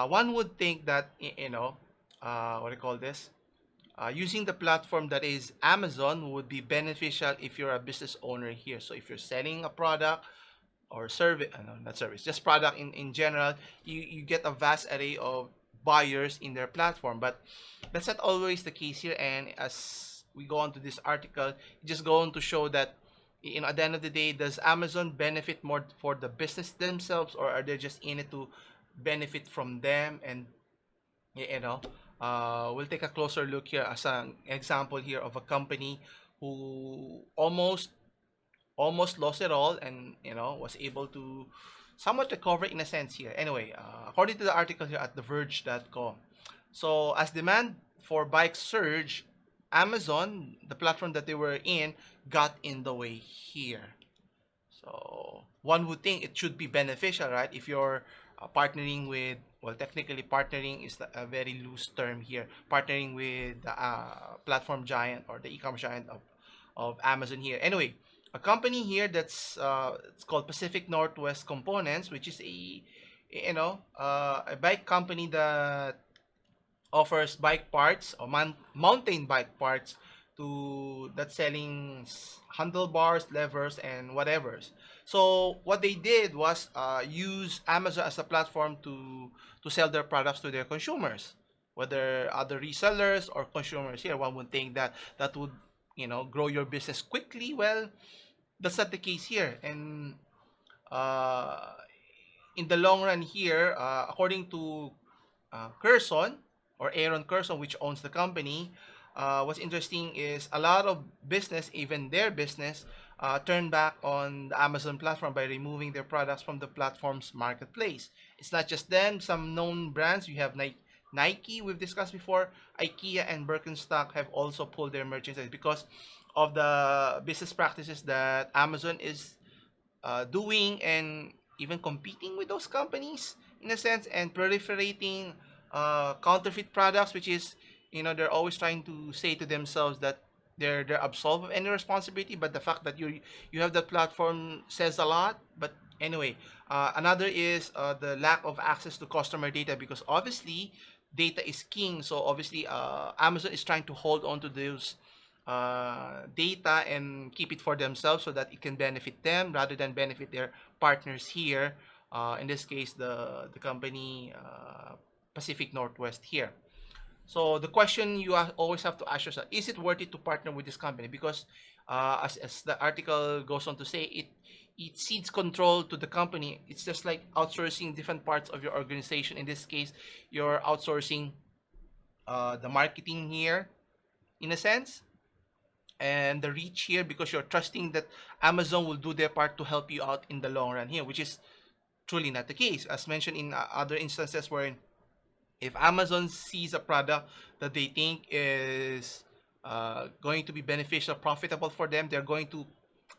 one would think that what do you call this? Using the platform that is Amazon would be beneficial if you're a business owner here. So if you're selling a product or service, no, not service, just product in general, you get a vast array of buyers in their platform. But that's not always the case here. And as we go on to this article, it just go on to show that at the end of the day, does Amazon benefit more for the business themselves, or are they just in it to benefit from them? And you know we'll take a closer look here as an example here of a company who almost lost it all, and was able to somewhat recover in a sense here. Anyway, according to the article here at theverge.com, so as demand for bikes surged, Amazon, the platform that they were in, got in the way here. So one would think it should be beneficial, right? If you're partnering with, well, technically partnering is a very loose term here. Partnering with the platform giant or the e-commerce giant of Amazon here. Anyway, a company here that's it's called Pacific Northwest Components, which is a bike company that offers bike parts or mountain bike parts to that's selling handlebars, levers, and whatevers. So what they did was use Amazon as a platform to sell their products to their consumers, whether other resellers or consumers here. One would think that that would grow your business quickly. Well, that's not the case here, and uh, in the long run here, according to Curzon or Aaron Curzon, which owns the company, what's interesting is a lot of business, even their business, turned back on the Amazon platform by removing their products from the platform's marketplace. It's not just them. Some known brands, you have Nike, we've discussed before, IKEA and Birkenstock have also pulled their merchandise because of the business practices that Amazon is doing, and even competing with those companies in a sense, and proliferating counterfeit products, which is they're always trying to say to themselves that they're absolved of any responsibility, but the fact that you have that platform says a lot. But anyway, another is the lack of access to customer data, because obviously data is king. So obviously Amazon is trying to hold on to those data and keep it for themselves so that it can benefit them rather than benefit their partners here, in this case the company Pacific Northwest here. So the question you always have to ask yourself: is it worth it to partner with this company? Because as the article goes on to say, it cedes control to the company. It's just like outsourcing different parts of your organization. In this case, you're outsourcing the marketing here, in a sense, and the reach here, because you're trusting that Amazon will do their part to help you out in the long run here, which is truly not the case. As mentioned in other instances, where if Amazon sees a product that they think is going to be beneficial, profitable for them, they're going to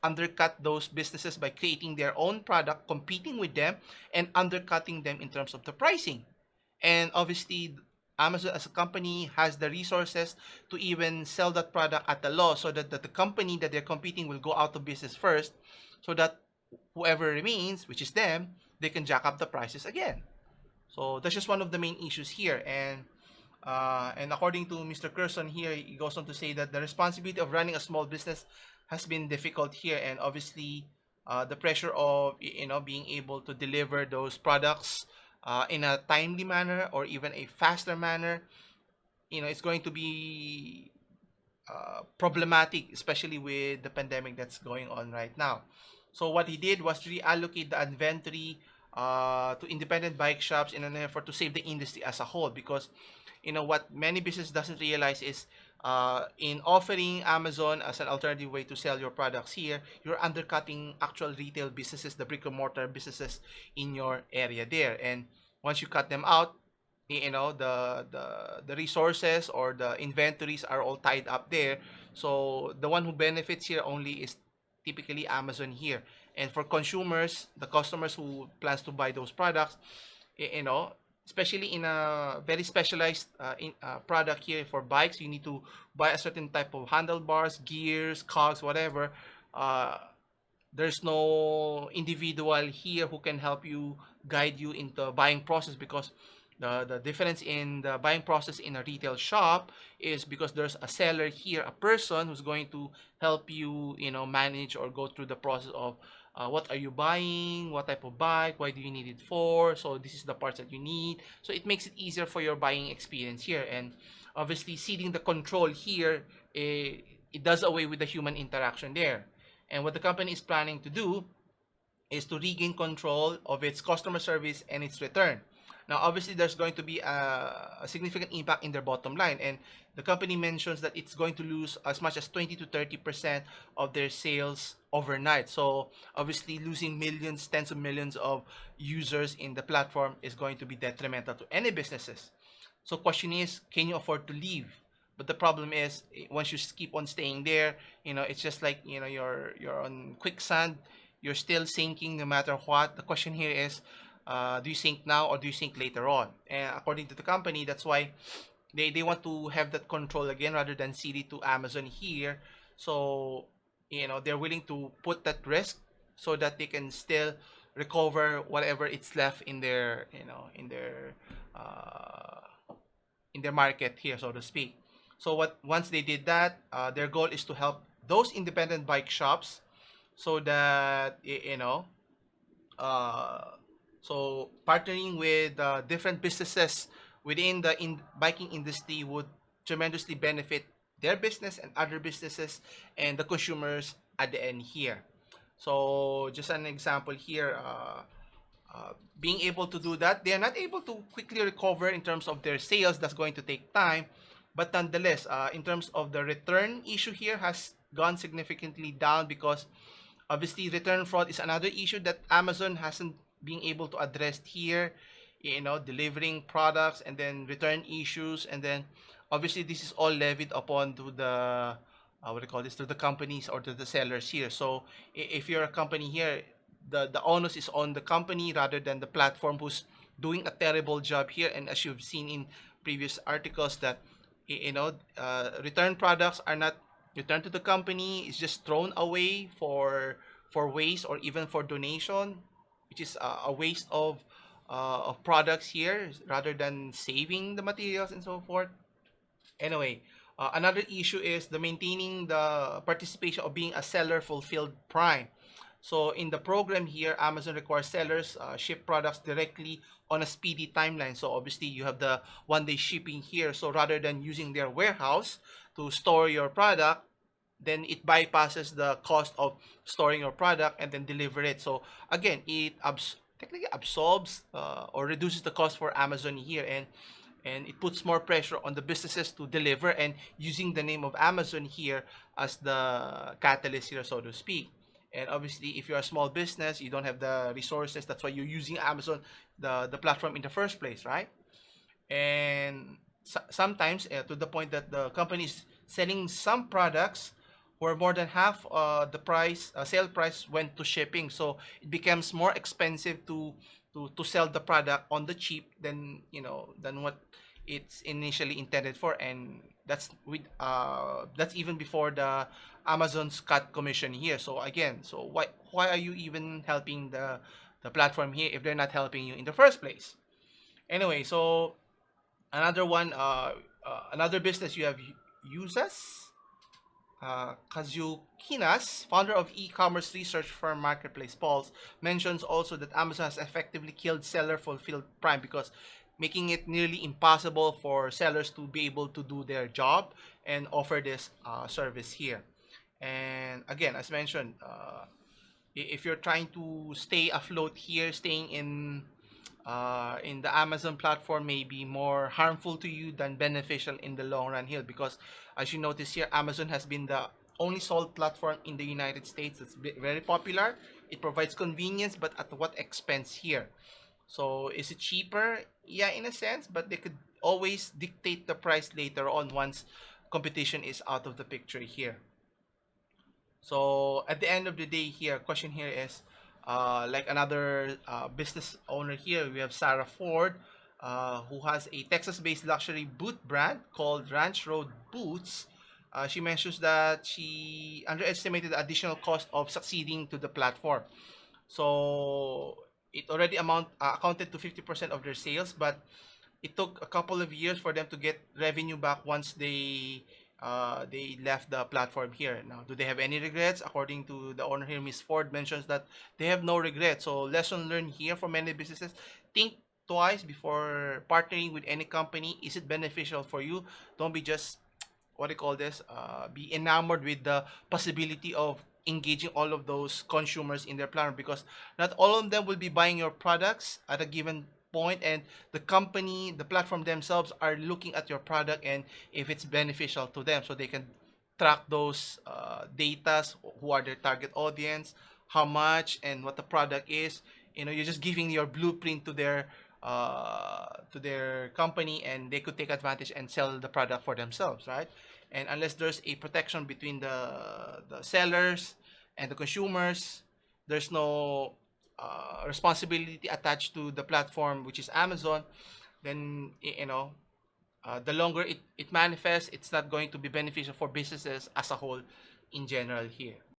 undercut those businesses by creating their own product, competing with them, and undercutting them in terms of the pricing. And obviously, Amazon as a company has the resources to even sell that product at a loss, so that the company that they're competing will go out of business first, so that whoever remains, which is them, they can jack up the prices again. So that's just one of the main issues here. And according to Mr. Curzon here, he goes on to say that the responsibility of running a small business has been difficult here, and obviously the pressure of being able to deliver those products in a timely manner or even a faster manner, it's going to be problematic, especially with the pandemic that's going on right now. So what he did was reallocate the inventory to independent bike shops in an effort to save the industry as a whole. Because what many business doesn't realize is, in offering Amazon as an alternative way to sell your products here, you're undercutting actual retail businesses, the brick and mortar businesses in your area there. And once you cut them out, the resources or the inventories are all tied up there. So the one who benefits here only is typically Amazon here. And for consumers, the customers who plans to buy those products, especially in a very specialized product here for bikes, you need to buy a certain type of handlebars, gears, cogs, whatever. uh, there's no individual here who can help you, guide you into buying process, because The difference in the buying process in a retail shop is because there's a seller here, a person who's going to help you, manage or go through the process of what are you buying, what type of bike, why do you need it for, so this is the parts that you need. So it makes it easier for your buying experience here. And obviously ceding the control here, it does away with the human interaction there. And what the company is planning to do is to regain control of its customer service and its return. Now, obviously, there's going to be a significant impact in their bottom line, and the company mentions that it's going to lose as much as 20 to 30% of their sales overnight. So, obviously, losing millions, tens of millions of users in the platform is going to be detrimental to any businesses. So, question is, can you afford to leave? But the problem is, once you keep on staying there, it's just like you're on quicksand. You're still sinking no matter what. The question here is, do you sink now or do you sink later on? And according to the company, that's why they want to have that control again rather than cede it to Amazon here. So, they're willing to put that risk so that they can still recover whatever it's left in their, in their market here, so to speak. So once they did that, their goal is to help those independent bike shops so that uh, so partnering with different businesses within the biking industry would tremendously benefit their business and other businesses and the consumers at the end here. So just an example here, being able to do that, they are not able to quickly recover in terms of their sales. That's going to take time, but nonetheless, in terms of the return issue here has gone significantly down because obviously return fraud is another issue that Amazon hasn't been able to address here. Delivering products and then return issues, and then obviously this is all levied upon to the what do you call this, to the companies or to the sellers here. So if you're a company here, the onus is on the company rather than the platform who's doing a terrible job here. And as you've seen in previous articles that return products are not returned to the company, it's just thrown away for waste or even for donation, which is a waste of products here rather than saving the materials and so forth. Anyway, another issue is the maintaining the participation of being a seller fulfilled prime. So in the program here, Amazon requires sellers ship products directly on a speedy timeline. So obviously you have the 1 day shipping here. So rather than using their warehouse to store your product, then it bypasses the cost of storing your product and then deliver it. So again, it technically absorbs or reduces the cost for Amazon here, and it puts more pressure on the businesses to deliver, and using the name of Amazon here as the catalyst here, so to speak. And obviously, if you're a small business, you don't have the resources. That's why you're using Amazon, the platform in the first place, right? And sometimes to the point that the company is selling some products where more than half the price sale price went to shipping, so it becomes more expensive to sell the product on the cheap than what it's initially intended for. And that's even before the Amazon's cut commission here. So again, so why are you even helping the platform here if they're not helping you in the first place? Anyway, so another one, another business you have, Usas Kazukinas, founder of e-commerce research firm Marketplace Pulse, mentions also that Amazon has effectively killed seller fulfilled prime because making it nearly impossible for sellers to be able to do their job and offer this service here. And again, as mentioned, if you're trying to stay afloat here, staying in the Amazon platform may be more harmful to you than beneficial in the long run here, because as you notice here, Amazon has been the only sold platform in the United States that's very popular. It provides convenience, but at what expense here? So is it cheaper? Yeah, in a sense, but they could always dictate the price later on once competition is out of the picture here. So at the end of the day here, question here is, like another business owner here, we have Sarah Ford, who has a Texas-based luxury boot brand called Ranch Road Boots. She mentions that she underestimated the additional cost of succeeding to the platform. So it already accounted to 50% of their sales, but it took a couple of years for them to get revenue back once they left the platform here. Now, do they have any regrets? According to the owner here, Miss Ford mentions that they have no regrets. So lesson learned here for many businesses: think twice before partnering with any company. Is it beneficial for you? Don't be just, what do you call this, be enamored with the possibility of engaging all of those consumers in their platform, because not all of them will be buying your products at a given point, and the company, the platform themselves are looking at your product and if it's beneficial to them, so they can track those datas, who are their target audience, how much, and what the product is. You're just giving your blueprint to their company, and they could take advantage and sell the product for themselves, right? And unless there's a protection between the sellers and the consumers, there's no responsibility attached to the platform, which is Amazon. Then the longer it manifests, it's not going to be beneficial for businesses as a whole in general here.